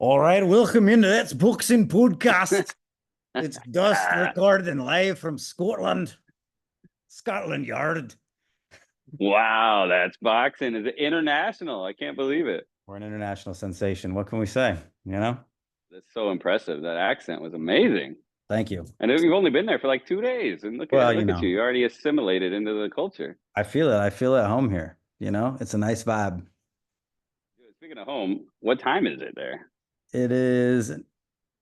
All right, welcome into That's Boxing Podcast. It's Dust recording live from Scotland Yard. Wow, that's boxing. Is it international? I can't believe it. We're an international sensation. What can we say? You know? That's so impressive. That accent was amazing. Thank you. And you've only been there for like 2 days, and look Well, at look at you. You're already assimilated into the culture. I feel it. I feel at home here. It's a nice vibe. Speaking of home, what time is it there? It is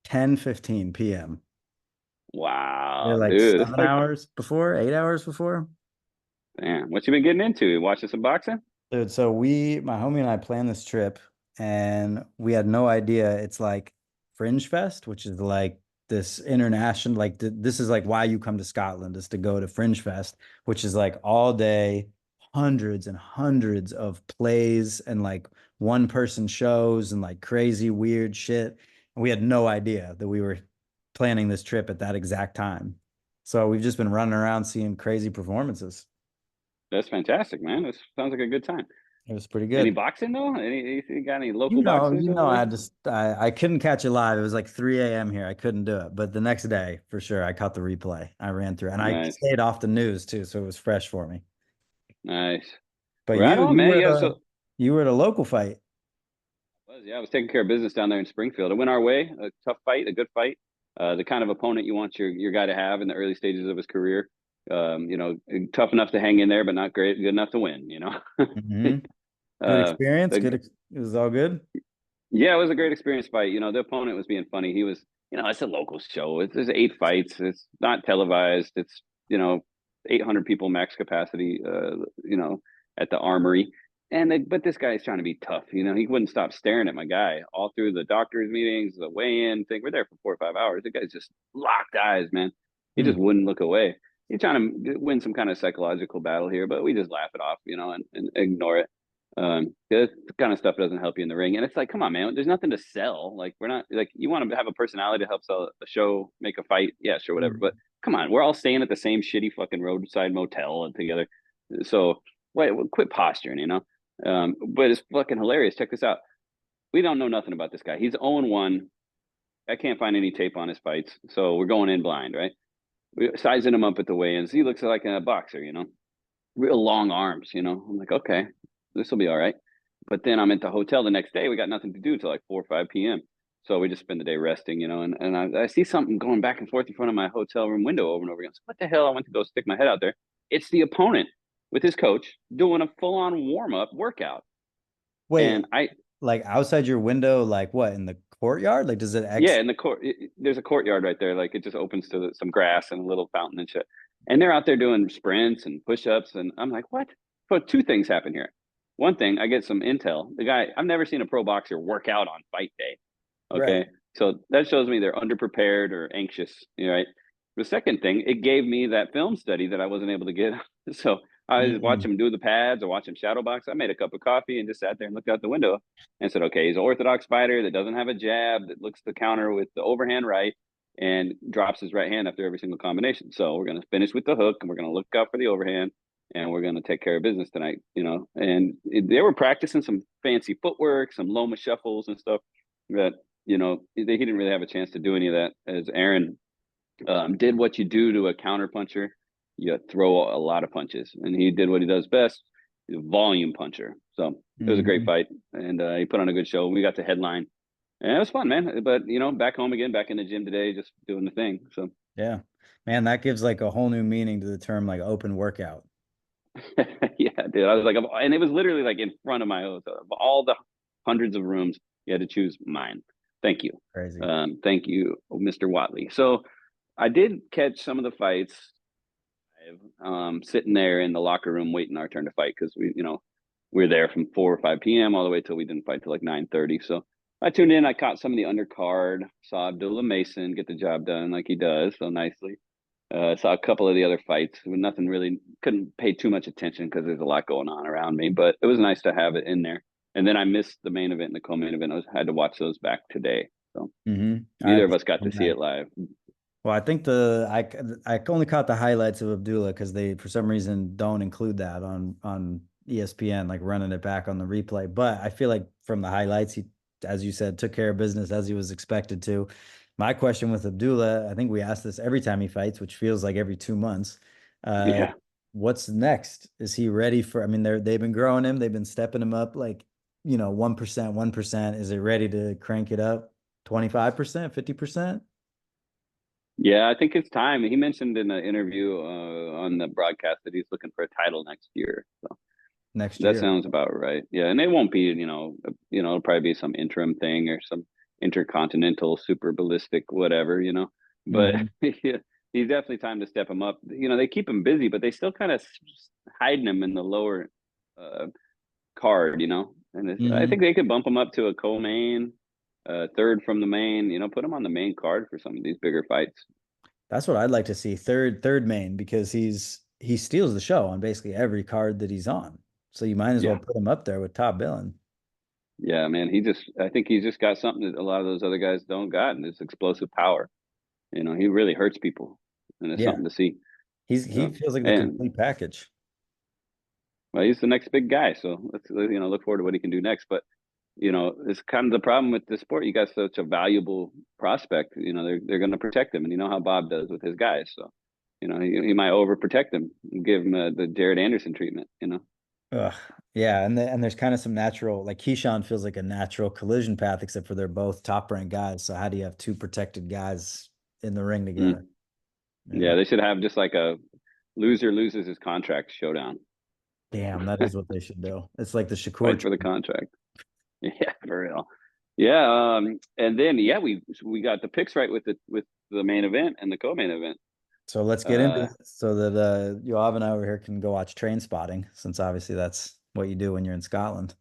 10:15 p.m. They're Wow, like dude, it's 7 hours before, 8 hours before. damn. What you been getting into? You watching some boxing? Dude, so my homie and I planned this trip and we had no idea it's like Fringe Fest, which is like this international, like this is like why you come to Scotland is to go to Fringe Fest, which is like all day, hundreds and hundreds of plays and like one person shows and like crazy weird shit. And we had no idea that we were planning this trip at that exact time. So we've just been running around seeing crazy performances. That's fantastic, man. This sounds like a good time. It was pretty Any good. boxing though? You got any You local know, boxers you over know, there? I couldn't catch it live. It was like 3 a.m. here. I couldn't do it. But the next day, for sure, I caught the replay. I ran through and I Nice, stayed off the news too, so it was fresh for me. nice. But Right on, man. Yeah, so you were at a local fight. I was taking care of business down there in Springfield. It went our way. A tough fight, a good fight. The kind of opponent you want your guy to have in the early stages of his career. Tough enough to hang in there, but not great, good enough to win. Hmm. Good uh, experience. the, It was all good. yeah, it was a great experience fight. The opponent was being funny. He was, it's a local show. There's 8 fights. It's not televised. It's 800 people max capacity. At the Armory. But this guy is trying to be tough. He wouldn't stop staring at my guy all through the doctor's meetings, the weigh-in thing. We're there for 4 or 5 hours. The guy's just locked eyes, man. He Hmm. just wouldn't look away. He's trying to win some kind of psychological battle here, but we just laugh it off, and ignore it. This kind of stuff doesn't help you in the ring, and it's like, come on, man. There's nothing to sell. Like, we're not like, you want to have a personality to help sell a show, make a fight, yeah, sure, whatever. But come on, we're all staying at the same shitty fucking roadside motel together. So wait, quit posturing. But it's fucking hilarious. Check this out. We don't know nothing about this guy. He's 0-1. I can't find any tape on his fights, so we're going in blind, right? We're sizing him up at the weigh-ins. He looks like a boxer. Real long arms. I'm like, okay, this will be all right. But then I'm at the hotel the next day. We got nothing to do till like 4 or 5 p.m. So we just spend the day resting, and I see something going back and forth in front of my hotel room window over and over again. So what the hell? I went to go stick my head out there. It's the opponent with his coach doing a full-on warm-up workout. Wait, And like outside your window, like what, in the courtyard? Like, does it yeah, X? in the court, there's a courtyard right there. Like, it just opens to some grass and a little fountain and shit. And they're out there doing sprints and push-ups. And I'm like, what? So two things happen here. One thing, I get some intel. The guy, I've never seen a pro boxer work out on fight day. Right. Okay. So that shows me they're underprepared or anxious. Right. The second thing, it gave me that film study that I wasn't able to get. So I just watch Mm. him do the pads or watch him shadow box. I made a cup of coffee and just sat there and looked out the window and said, okay, he's an orthodox fighter that doesn't have a jab, that looks to counter with the overhand right and drops his right hand after every single combination. So we're going to finish with the hook and we're going to look out for the overhand and we're going to take care of business tonight. And they were practicing some fancy footwork, some Loma shuffles and stuff that, he didn't really have a chance to do any of that, as Aaron did what you do to a counter puncher. You throw a lot of punches, and he did what he does best, he's a volume puncher. So it was a great Hmm. fight, and he put on a good show. We got the headline, and it was fun, man. But back home again, back in the gym today, just doing the thing. So Yeah. Man, that gives like a whole new meaning to the term like open workout. yeah, dude, I was like, and it was literally like in front of my hotel. Of all the hundreds of rooms, you had to choose mine. Thank you, Crazy. thank you, Mr. Watley. So I did catch some of the fights, sitting there in the locker room waiting our turn to fight because we were there from 4 or 5 p.m. all the way till we didn't fight till like 9:30. So I tuned in. I caught some of the undercard. Saw Abdullah Mason get the job done like he does so nicely. Saw a couple of the other fights. Nothing really. Couldn't pay too much attention because there's a lot going on around me. But it was nice to have it in there. And then I missed the main event and the co-main event. I had to watch those back today. So I neither had of the us got to same see night. it live. Well, I think I only caught the highlights of Abdullah because they for some reason don't include that on ESPN, like running it back on the replay. But I feel like from the highlights, he as you said, took care of business as he was expected to. My question with Abdullah, I think we ask this every time he fights, which feels like every 2 months. Uh, Yeah. what's next? Is he ready for? I mean, they've been growing him, they've been stepping him up like 1%, 1%. Is it ready to crank it up 25%, 50% Yeah, I think it's time. He mentioned in an interview on the broadcast that he's looking for a title next year. So next that year? sounds about right. Yeah, and it won't be, it'll probably be some interim thing or some intercontinental, super ballistic, whatever, But Hmm. yeah, he's definitely time to step him up. They keep him busy, but they still kind of hiding him in the lower uh, card, And I think Hmm. they could bump him up to a co-main, third from the main. Put him on the main card for some of these bigger fights. That's what I'd like to see. Third main because he steals the show on basically every card that he's on. So you might as well Yeah. put him up there with top billing. Yeah, man. I think he's just got something that a lot of those other guys don't got, and it's explosive power. He really hurts people, and it's Yeah. something to see. He feels like the And complete package. well, he's the next big guy, so let's look forward to what he can do next. But it's kind of the problem with the sport. You got such a valuable prospect. They're going to protect him, and you know how Bob does with his guys. So he might overprotect him and give him the Jared Anderson treatment. Ugh. Yeah, and there's kind of some natural like Keyshawn feels like a natural collision path, except for they're both top ranked guys. So how do you have two protected guys in the ring together? Mm. Yeah. Yeah, they should have just like a loser loses his contract showdown. Damn, that is what they should do. It's like the Shakur Fight for the trade. contract. Yeah, for real. Yeah, and then yeah, we got the picks right with the main event and the co-main event. So let's get into Uh, it so that Yoav and I over here can go watch Train Spotting, since obviously that's what you do when you're in Scotland.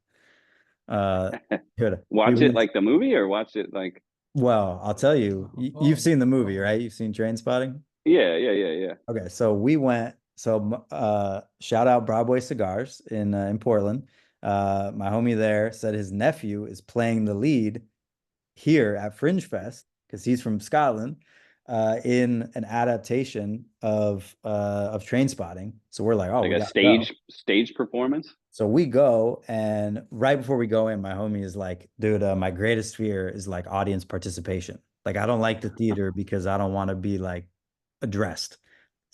Uh, good. We watch it went. like the movie or watch it like Well, I'll tell you, you've seen the movie, right? You've seen Train Spotting. yeah, yeah, yeah, yeah. Okay, so we went. So shout out Broadway Cigars in Portland. My homie there said his nephew is playing the lead here at Fringe Fest because he's from Scotland in an adaptation of Train Spotting. So we're like, oh, Like we a gotta go. stage performance. So we go, and right before we go in, my homie is like, dude, my greatest fear is like audience participation. Like, I don't like the theater because I don't want to be like addressed.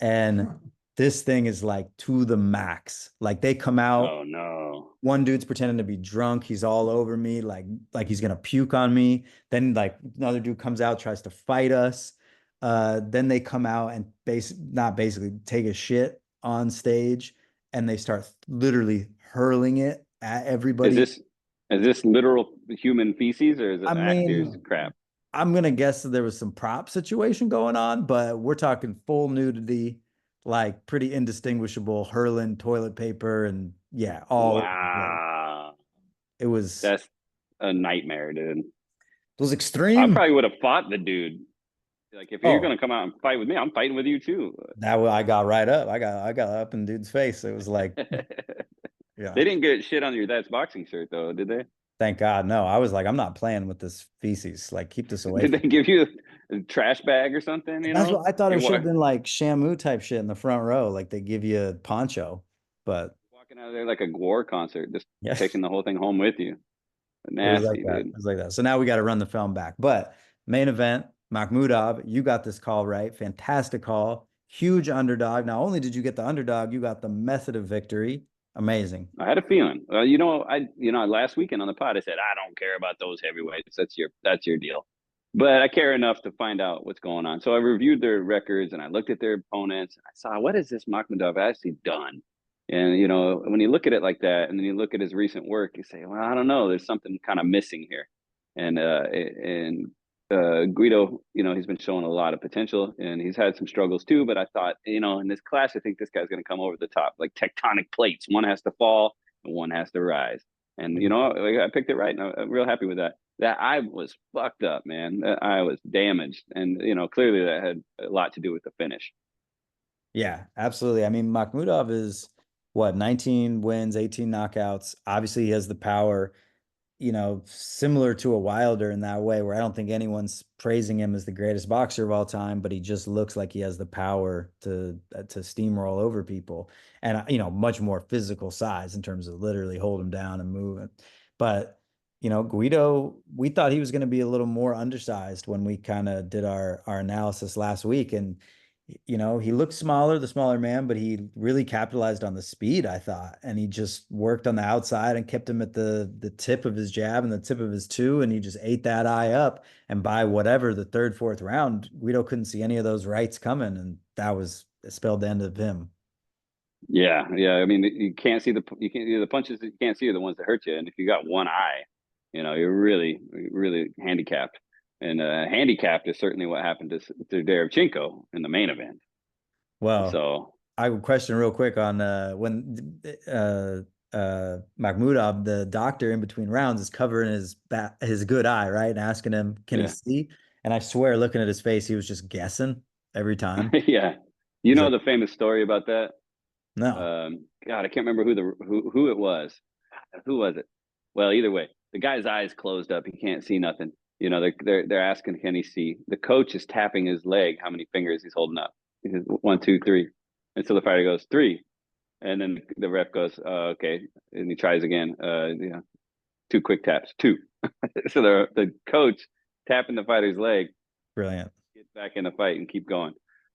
And this thing is like to the max. Like, they come out, Oh no. one dude's pretending to be drunk. He's all over me, like he's gonna puke on me. Then like another dude comes out, tries to fight us. Then they come out and not basically take a shit on stage, and they start literally hurling it at Is everybody. this is this literal human feces or is it I actors mean, crap? I'm gonna guess that there was some prop situation going on, but we're talking full nudity, like pretty indistinguishable, hurling toilet paper and yeah, all over the place. Wow. It was That's a nightmare, dude. it was I extreme. probably would have fought the dude. Like if you're Oh, gonna come out and fight with me, I'm fighting with you too. I got right up. I got up in dude's face. It was like, They yeah, didn't get shit on your dad's boxing shirt though, did they? thank God. No, I was like, I'm not playing with this feces. Like, keep this away Did they from me. give you a trash bag or something? That's what I thought it You're should have been like Shamu type shit in the front row. Like they give you a poncho, but walking out of there like a Gwar concert, just yeah, taking the whole thing home with you. it was like Nasty, that. It dude. was like that. So now we got to run the film back. But main event, Makhmudov, you got this call right. Fantastic call. Huge underdog. Not only did you get the underdog, you got the method of victory. Amazing. I had a feeling. Last weekend on the pod, I said I don't care about those heavyweights. That's your deal. But I care enough to find out what's going on. So I reviewed their records and I looked at their opponents and I saw what has this Makhmudov actually done. And when you look at it like that, and then you look at his recent work, you say, well, I don't know. There's something kind of missing here. And Guido, he's been showing a lot of potential, and he's had some struggles too. But I thought, in this class, I think this guy's going to come over the top, like tectonic plates. One has to fall, and one has to rise. And I picked it right, and I'm real happy with that. That I was fucked up, man. I was damaged, and clearly that had a lot to do with the finish. Yeah, absolutely. I mean, Makhmudov is what, 19 wins, 18 knockouts. Obviously, he has the power, similar to a Wilder in that way, where I don't think anyone's praising him as the greatest boxer of all time, but he just looks like he has the power to steamroll over people, and much more physical size in terms of literally hold him down and move it. But Guido, we thought he was going to be a little more undersized when we kind of did our analysis last week. And, he looked smaller, the smaller man, but he really capitalized on the speed, I thought. And he just worked on the outside and kept him at the tip of his jab and the tip of his two, and he just ate that eye up. And by whatever the third, fourth round, Guido couldn't see any of those rights coming, and that was it spelled the end of him. Yeah, yeah. I mean, you can't see the punches that you can't see are the ones that hurt you. And if you got one eye, you're really, really handicapped. And handicapped is certainly what happened to Derevchenko in the main event. Well, So I would question real quick on when Makhmudov, the doctor in between rounds, is covering his good eye, right? And asking him, can he yeah, see? And I swear, looking at his face, he was just guessing every time. yeah. You He's know like, the famous story about that? no. God, I can't remember who it was. Who was it? Well, either way, the guy's eyes closed up. He can't see nothing. They're asking, can he see? The coach is tapping his leg, how many fingers he's holding up. He says, 1, 2, 3. And so the fighter goes, 3. And then the ref goes, okay. And he tries again. 2 quick taps, 2. So the coach tapping the fighter's leg, Brilliant. get back in the fight and keep going.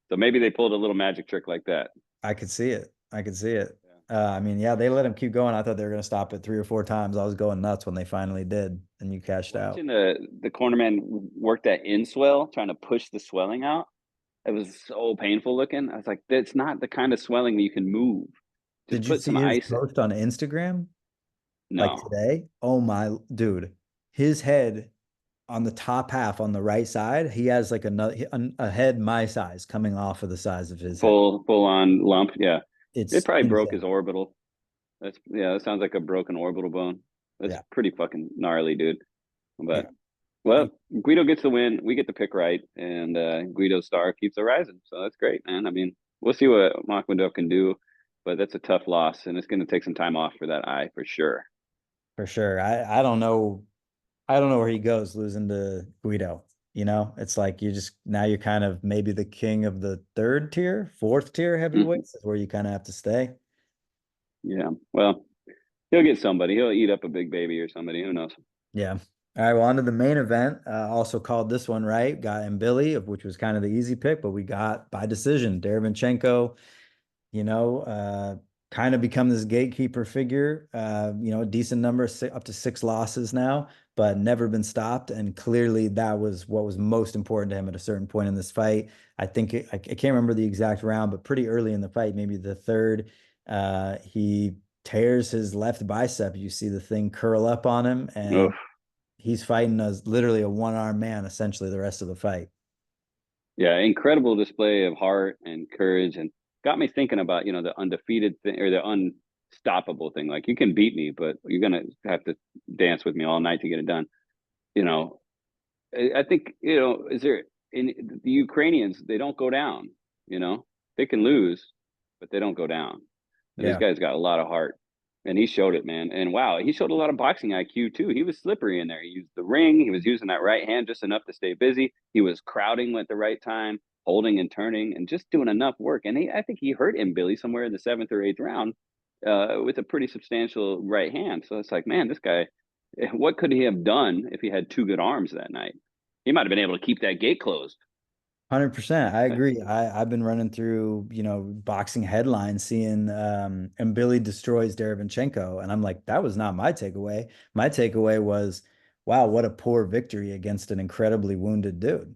So maybe they pulled a little magic trick like that. I could see it. I could see it. Yeah. I mean, yeah, they let him keep going. I thought they were going to stop it 3 or 4 times. I was going nuts when they finally did, and you cashed out. Watching the cornerman work that in swell, trying to push the swelling out, it was so painful looking. I was like, that's not the kind of swelling that you can move. Just Did you put some see his ice. post on Instagram like No, today? Oh my dude, his head on the top half on the right side, he has like a head my size coming off of the size of his head. full on lump. Yeah, it It's probably broke his insane. orbital. That sounds like a broken orbital bone. That's Yeah. pretty fucking gnarly, dude. But Yeah. well, Guido gets the win. We get the pick right, and Guido's star keeps it rising. So that's great, man. I mean, we'll see what Makhmudov can do, but that's a tough loss, and it's going to take some time off for that eye for sure. For sure. I don't know. I don't know where he goes losing to Guido. It's like you just now you're kind of maybe the king of the third tier, fourth tier Mhm. heavyweights is where you kind of have to stay. Yeah. Well, he'll get somebody. He'll eat up a big baby or somebody. Who knows? Yeah. All right. Well, on to the main event. Also called this one right. Got Billy, which was kind of the easy pick, but we got by decision. Derevchenko, you know, uh, kind of become this gatekeeper figure. A decent number, up to 6 losses now, but never been stopped. And clearly, that was what was most important to him at a certain point in this fight. I think I can't remember the exact round, but pretty early in the fight, maybe the third, he tears his left bicep. You see the thing curl up on him, and Oof. he's fighting as literally a one-armed man essentially the rest of the fight. Yeah, incredible display of heart and courage, and got me thinking about the undefeated thing or the unstoppable thing. Like you can beat me, but you're gonna have to dance with me all night to get it done. You know, I think is there in the Ukrainians they don't go down. You know, they can lose, but they don't go down. And this Yeah. guy's got a lot of heart, and he showed it, man. And wow, he showed a lot of boxing IQ too. He was slippery in there. He used the ring. He was using that right hand just enough to stay busy. He was crowding at the right time, holding and turning, and just doing enough work. And I think he hurt him, Billy, somewhere in the 7th or 8th round, with a pretty substantial right hand. So it's like, man, this guy, what could he have done if he had 2 good arms that night? He might have been able to keep that gate closed. 100%. I agree. I've been running through, boxing headlines seeing and Billy destroys Derevchenko. And I'm like, that was not my takeaway. My takeaway was, wow, what a poor victory against an incredibly wounded dude.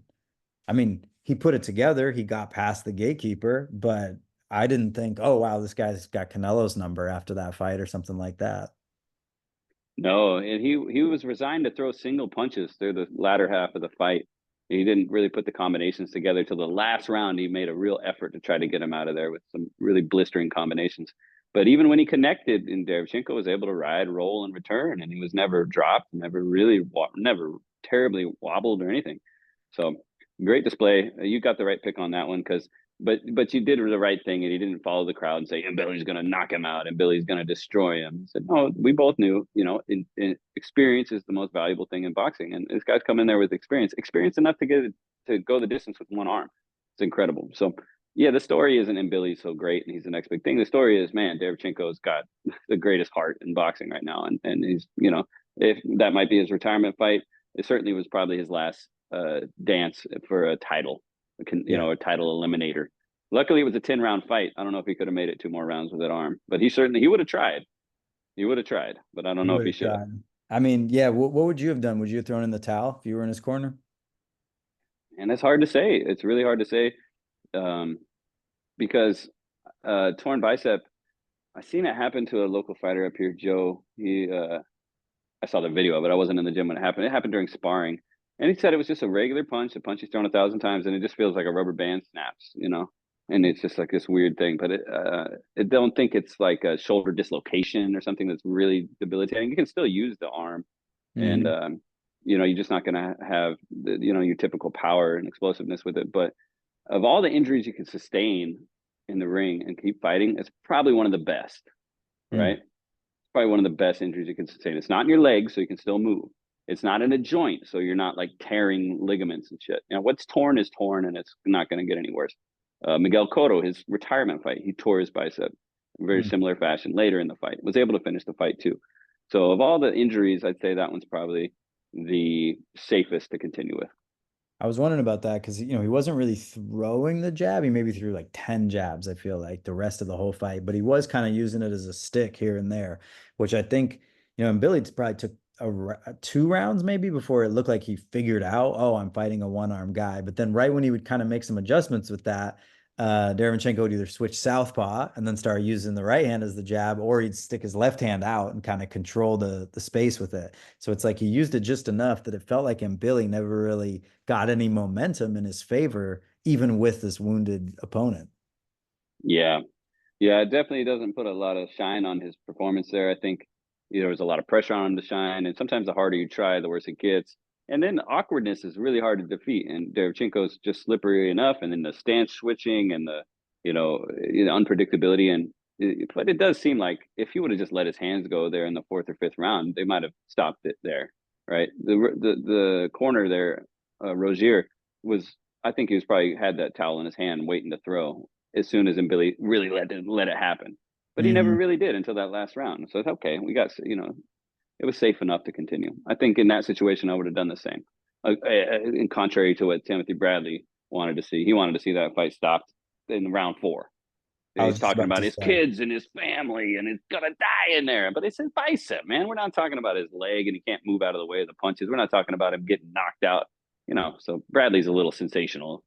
I mean, he put it together, he got past the gatekeeper, but I didn't think, oh wow, this guy's got Canelo's number after that fight or something like that. No, and he was resigned to throw single punches through the latter half of the fight. He didn't really put the combinations together till the last round. He made a real effort to try to get him out of there with some really blistering combinations. But even when he connected, and Derevchenko was able to ride, roll, and return, and he was never dropped, never really, never terribly wobbled or anything. So great display. You got the right pick on that one because but you did the right thing and he didn't follow the crowd and say, and Billy's going to knock him out and Billy's going to destroy him. He said, no, we both knew, experience is the most valuable thing in boxing. And this guy's come in there with experience enough to go the distance with one arm. It's incredible. So yeah, the story isn't in Billy so great and he's the next big thing. The story is, man, Derevchenko's got the greatest heart in boxing right now. And he's, if that might be his retirement fight. It certainly was probably his last dance for a title, Yeah, a title eliminator. Luckily, it was a 10-round fight. I don't know if he could have made it 2 more rounds with that arm, but he would have tried. He would have tried, but I don't he know if would he have should have. tried. I mean, yeah, what would you have done? Would you have thrown in the towel if you were in his corner? And it's hard to say. It's really hard to say um, because torn bicep. I seen it happen to a local fighter up here, Joe. I saw the video of it. I wasn't in the gym when it happened. It happened during sparring, and he said it was just a regular punch, a punch he's thrown 1,000 times, and it just feels like a rubber band snaps. And it's just like this weird thing. But I don't think it's like a shoulder dislocation or something that's really debilitating. You can still use the arm, and Hmm. you're just not going to have your typical power and explosiveness with it. But of all the injuries you can sustain in the ring and keep fighting, it's probably one of the best, right? Probably one of the best injuries you can sustain. It's not in your legs, so you can still move. It's not in a joint, so you're not like tearing ligaments and shit. What's torn is torn, and it's not going to get any worse. Miguel Cotto, his retirement fight, he tore his bicep in very Hmm. similar fashion later in the fight. Was able to finish the fight too. So of all the injuries, I'd say that one's probably the safest to continue with. I was wondering about that because he wasn't really throwing the jab. He maybe threw like 10 jabs, I feel like, the rest of the whole fight, but he was kind of using it as a stick here and there, which I think, and Billy probably took 2 rounds maybe before it looked like he figured out, oh, I'm fighting a one-arm guy. But then right when he would kind of make some adjustments with that, Derevyanchenko would either switch southpaw and then start using the right hand as the jab, or he'd stick his left hand out and kind of control the space with it. So it's like he used it just enough that it felt like him Billy never really got any momentum in his favor, even with this wounded opponent. Yeah, yeah, it definitely doesn't put a lot of shine on his performance there. I think there was a lot of pressure on him to shine, and sometimes the harder you try, the worse it gets. And then the awkwardness is really hard to defeat, and Derevchenko's just slippery enough, and then the stance switching and the unpredictability, but it does seem like if he would have just let his hands go there in the fourth or fifth round, they might have stopped it there, right? The corner there, Rozier was. I think he was probably had that towel in his hand waiting to throw as soon as Billy really let it happen. But he never Mm-hmm. really did until that last round. So it's okay. We got it was safe enough to continue. I think in that situation I would have done the same. In contrary to what Timothy Bradley wanted to see, he wanted to see that fight stopped in round 4. I He's was just talking about about to his say. kids and his family, and it's gonna die in there. But it's his bicep, man. We're not talking about his leg, and he can't move out of the way of the punches. We're not talking about him getting knocked out. So Bradley's a little sensational.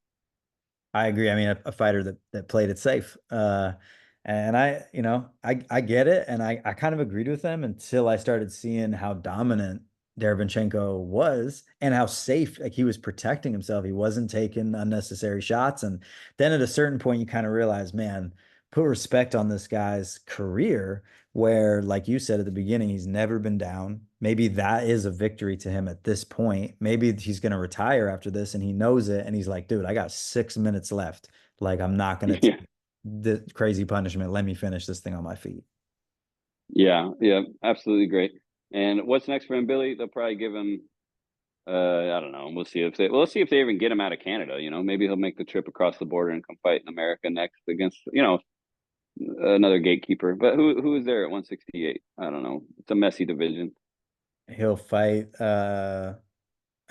I agree. I mean, a fighter that played it safe. And I get it, and I kind of agreed with them until I started seeing how dominant Derevyanchenko was and how safe, like he was protecting himself. He wasn't taking unnecessary shots. And then at a certain point, you kind of realize, man, put respect on this guy's career where, like you said at the beginning, he's never been down. Maybe that is a victory to him at this point. Maybe he's going to retire after this and he knows it. And he's like, dude, I got 6 minutes left. Like, I'm not going to Yeah. take the crazy punishment. Let me finish this thing on my feet. Yeah, yeah, absolutely great. And what's next for him, Billy? They'll probably give him. I don't know. We'll see if they. Well, let's see if they even get him out of Canada. Maybe he'll make the trip across the border and come fight in America next against another gatekeeper. But who is there at 168? I don't know. It's a messy division. He'll fight. I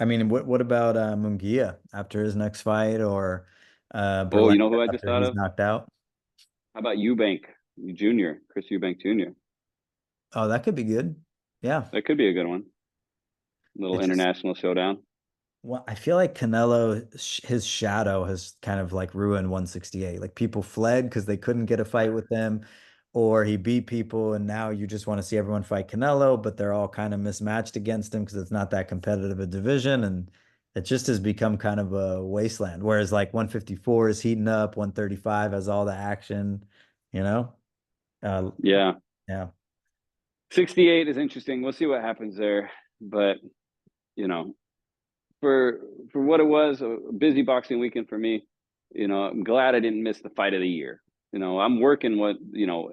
mean, what about Munguia after his next fight or Oh, you Berlanga know who I just after thought he's of? knocked out? How about Eubank Jr., Chris Eubank Jr. Oh, that could be good. Yeah. That could be a good one. Little It just international showdown. Well, I feel like Canelo, his shadow has kind of like ruined 168. Like people fled because they couldn't get a fight with him, or he beat people, and now you just want to see everyone fight Canelo, but they're all kind of mismatched against him because it's not that competitive a division, and it just has become kind of a wasteland. Whereas like 154 is heating up, 135 has all the action, you know? Uh, Yeah, yeah. 68 is interesting. We'll see what happens there, but you know, for what it was, a busy boxing weekend for me. I'm glad I didn't miss the fight of the year. I'm working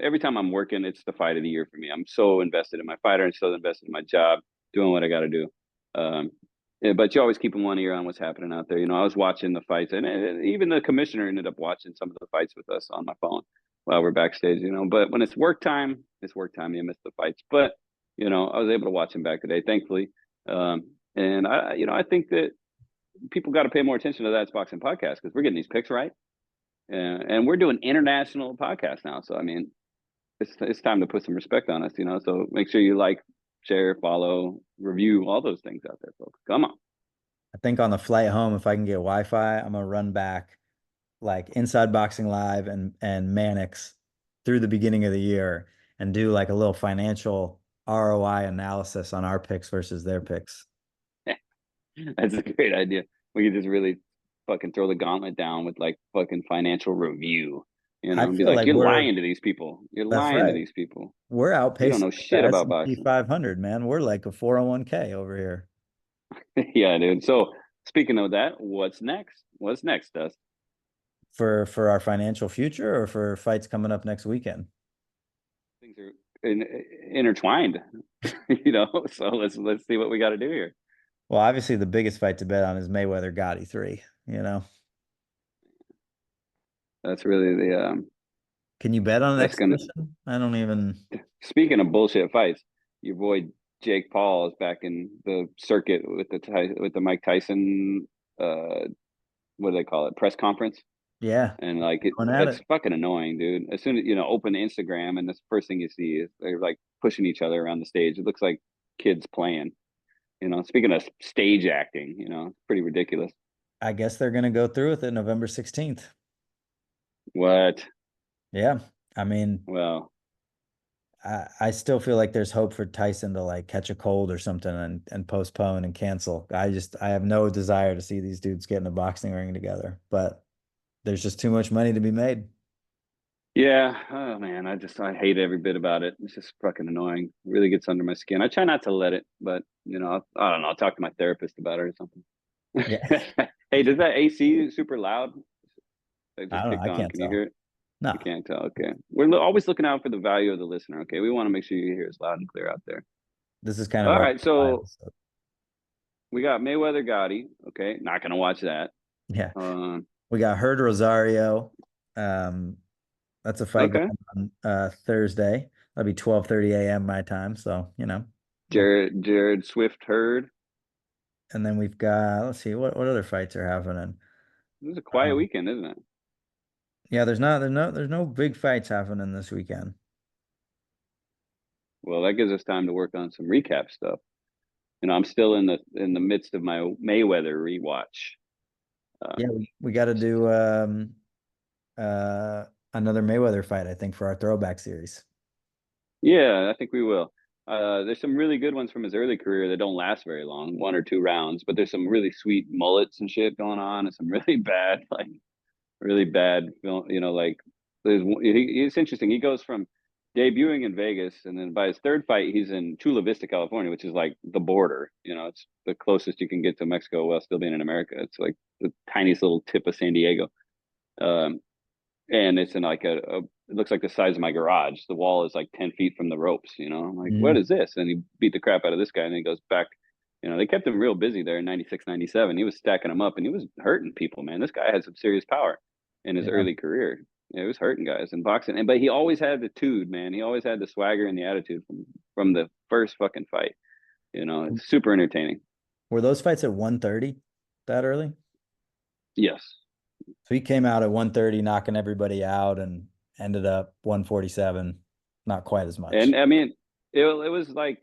every time I'm working, it's the fight of the year for me. I'm so invested in my fighter and so invested in my job, doing what I got to do. Um, yeah, but you always keeping one ear on what's happening out there. I was watching the fights, and even the commissioner ended up watching some of the fights with us on my phone while we're backstage. But when it's work time, it's work time. You miss the fights, but I was able to watch him back today, thankfully. And I think that people got to pay more attention to That's Boxing podcast because we're getting these picks right, and we're doing international podcasts now. So I mean, it's time to put some respect on us. So make sure you like, share, follow, review, all those things out there, folks. Come on. I think on the flight home, if I can get Wi-Fi, I'm gonna run back like Inside Boxing Live and Mannix through the beginning of the year and do like a little financial ROI analysis on our picks versus their picks. That's a great idea. We could just really fucking throw the gauntlet down with like fucking financial review, I and be feel like, like you're we're lying to these people. You're That's lying to right. these people. We're You don't outpacing know like the shit about S&P boxing. 500, man. We're like a 401k over here Yeah, dude. So speaking of that, what's next? What's next, Dust? for our financial future or for fights coming up next weekend. Things are intertwined, So let's see what we got to do here. Well, obviously the biggest fight to bet on is Mayweather Gotti 3. That's really Can you bet on an that's gonna. exhibition? I don't even. Speaking of bullshit fights, your boy Jake Paul is back in the circuit with the Mike Tyson, uh, what do they call it, press conference. Yeah, And like going at it's it. fucking annoying, dude. As soon as open Instagram, and the first thing you see is they're like pushing each other around the stage. It looks like kids playing. Speaking of stage acting, it's pretty ridiculous. I guess they're gonna go through with it November 16th. What? Yeah. I mean, Well, I still feel like there's hope for Tyson to like catch a cold or something and postpone and cancel. I have no desire to see these dudes get in a boxing ring together, but there's just too much money to be made. yeah. Oh man, I hate every bit about it. It's just fucking annoying. It really gets under my skin. I try not to let it, but I don't know. I'll talk to my therapist about it or something. Yeah. Hey, does that AC super loud? I I just don't know. kicked I on. can't Can you hear tell. it? No, You can't tell. Okay. We're always looking out for the value of the listener. Okay. We want to make sure you hear us loud and clear out there. this is kind of All our right. So episode. we got Mayweather Gotti. Okay. Not going to watch that. Yeah. Um, We got Herd Rosario. Um, that's a fight okay. going on Thursday. That'll be 12:30 a.m. my time. So, we'll Jared Swift Hurd. and then we've got, let's see, what other fights are happening? This is a quiet Um, weekend, isn't it? yeah, there's no big fights happening this weekend. Well, that gives us time to work on some recap stuff. I'm still in the midst of my Mayweather rewatch. Yeah, Um, we got to do uh another Mayweather fight, I think, for our throwback series. yeah, I think we will. There's some really good ones from his early career that don't last very long, 1 or 2 rounds, but there's some really sweet mullets and shit going on, and some really bad, like really bad film. Like it's interesting. He goes from debuting in Vegas, and then by his third fight, he's in Chula Vista, California, which is like the border. It's the closest you can get to Mexico while still being in America. It's like the tiniest little tip of San Diego. Um, and it's in like it looks like the size of my garage. The wall is like 10 feet from the ropes. I'm like, what Mm, is this? And he beat the crap out of this guy, and then he goes back. They kept him real busy there in 96, 97. He was stacking them up, and he was hurting people, man. This guy had some serious power in his yeah. early career. Yeah, he was hurting guys in boxing. But he always had the tude, man. He always had the swagger and the attitude from the first fucking fight. It's super entertaining. Were those fights at 1:30 that early? Yes. So he came out at 1:30, knocking everybody out and ended up 147, not quite as much. And I mean, it was like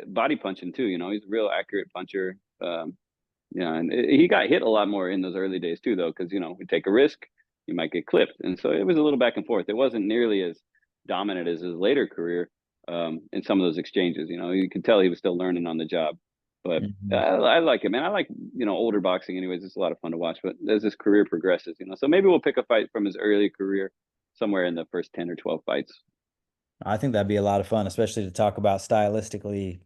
body punching too. He's a real accurate puncher. Yeah, and he got hit a lot more in those early days too, though, because we take a risk, you might get clipped, and so it was a little back and forth. It wasn't nearly as dominant as his later career in some of those exchanges. You could tell he was still learning on the job. But Mhm. I like it, man. I like older boxing, anyways. It's a lot of fun to watch. But as his career progresses, so maybe we'll pick a fight from his early career somewhere in the first 10 or 12 fights. I think that'd be a lot of fun, especially to talk about stylistically.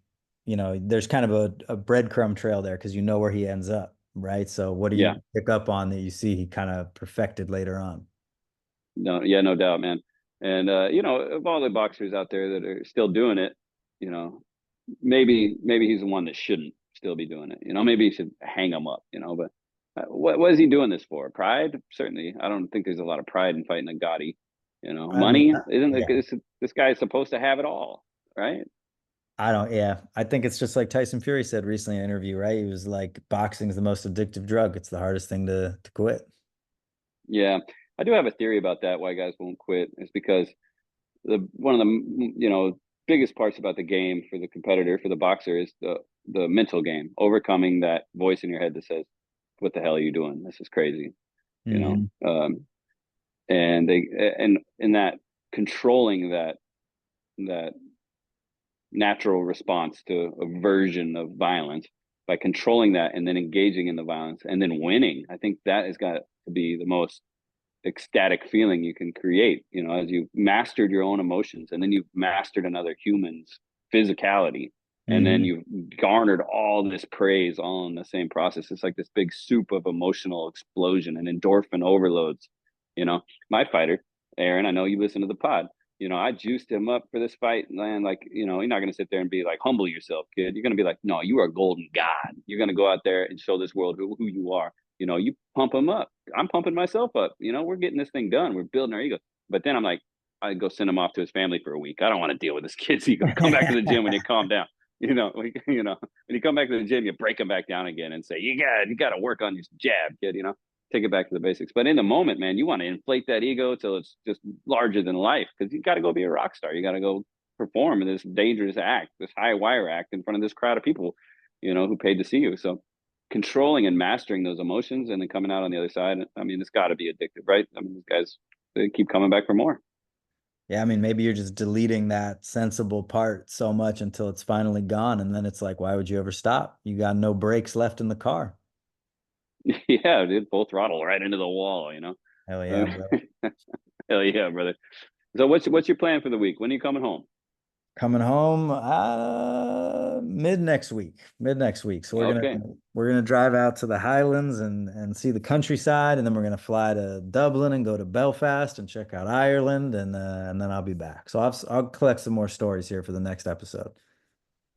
There's kind of a breadcrumb trail there because you know where he ends up, right? So what do Yeah, you pick up on that you see he kind of perfected later on? no, yeah, no doubt, man. And of all the boxers out there that are still doing it, you know, maybe he's the one that shouldn't still be doing it. Maybe he should hang him up. But what is he doing this for? Pride? Certainly, I don't think there's a lot of pride in fighting a Gotti. I mean, Money isn't it, yeah, this guy is supposed to have it all, right? I don't, yeah. I think it's just like Tyson Fury said recently in an interview, right? He was like, boxing is the most addictive drug. It's the hardest thing to quit. Yeah, I do have a theory about that. Why guys won't quit is because the one of the biggest parts about the game for the competitor, for the boxer, is the mental game, overcoming that voice in your head that says, "What the hell are you doing? This is crazy." You know, Hmm. and they and in that controlling that natural response to a version of violence by controlling that and then engaging in the violence and then winning. I think that has got to be the most ecstatic feeling you can create, as you've mastered your own emotions and then you've mastered another human's physicality. And then Hmm. you've garnered all this praise all in the same process. It's like this big soup of emotional explosion and endorphin overloads. You know, my fighter, Aaron, I know you listen to the pod. I juiced him up for this fight, and like, you're not gonna sit there and be like, humble yourself, kid. You're gonna be like, no, you are a golden god. You're gonna go out there and show this world who you are. You pump him up. I'm pumping myself up. We're getting this thing done. We're building our ego. But then I'm like, I go send him off to his family for a week. I don't want to deal with this kid's ego. Come back to the gym when you calm down. When you come back to the gym, you break him back down again and say, you got to work on your jab, kid. Take it back to the basics. But in the moment, man, you want to inflate that ego till it's just larger than life because you got to go be a rock star. You got to go perform in this dangerous act, this high wire act in front of this crowd of people, who paid to see you. So controlling and mastering those emotions and then coming out on the other side. I mean, it's got to be addictive, right? I mean, these guys, they keep coming back for more. Yeah, I mean, maybe you're just deleting that sensible part so much until it's finally gone. And then it's like, why would you ever stop? You got no brakes left in the car. Yeah, dude, full throttle right into the wall. Hell yeah, Uh, bro. Hell yeah, brother. So what's your plan for the week? When are you coming home? Coming home mid next week. Mid next week. So we're gonna Okay. we're gonna drive out to the Highlands and see the countryside, and then we're gonna fly to Dublin and go to Belfast and check out Ireland, and then I'll be back. So I'll collect some more stories here for the next episode.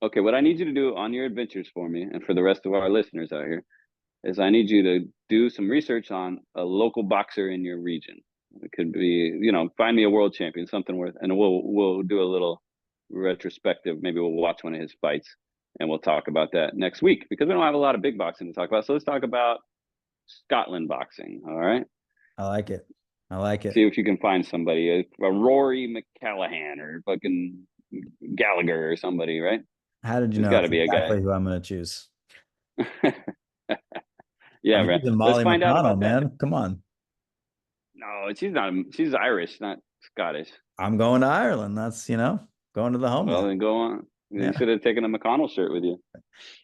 Okay, what I need you to do on your adventures for me and for the rest of our listeners out here is I need you to do some research on a local boxer in your region. It could be, find me a world champion, something worth, and we'll do a little retrospective. Maybe we'll watch one of his fights and we'll talk about that next week because we don't have a lot of big boxing to talk about. So let's talk about Scotland boxing. All right. I like it. I like See it. if you can find somebody, a Rory McCallahan or fucking Gallagher or somebody, right? How did you There's know got to that's be a guy. exactly who I'm gonna choose? Yeah, I'm man. choosing Let's Molly find out McConnell, about that. man. Come on. No, she's not. She's Irish, not Scottish. I'm going to Ireland. That's, going to the Well, homeland. then go on. You Yeah, should have taken a McConnell shirt with you.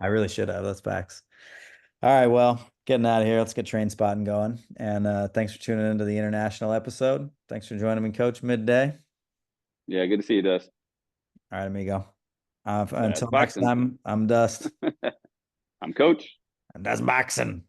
I really should have. That's facts. All right, well, getting out of here. Let's get train spotting going. And thanks for tuning into the international episode. Thanks for joining me, Coach, midday. Yeah, good to see you, Dust. All right, amigo. That's Until next boxing. time, I'm Dust. I'm Coach. And that's boxing.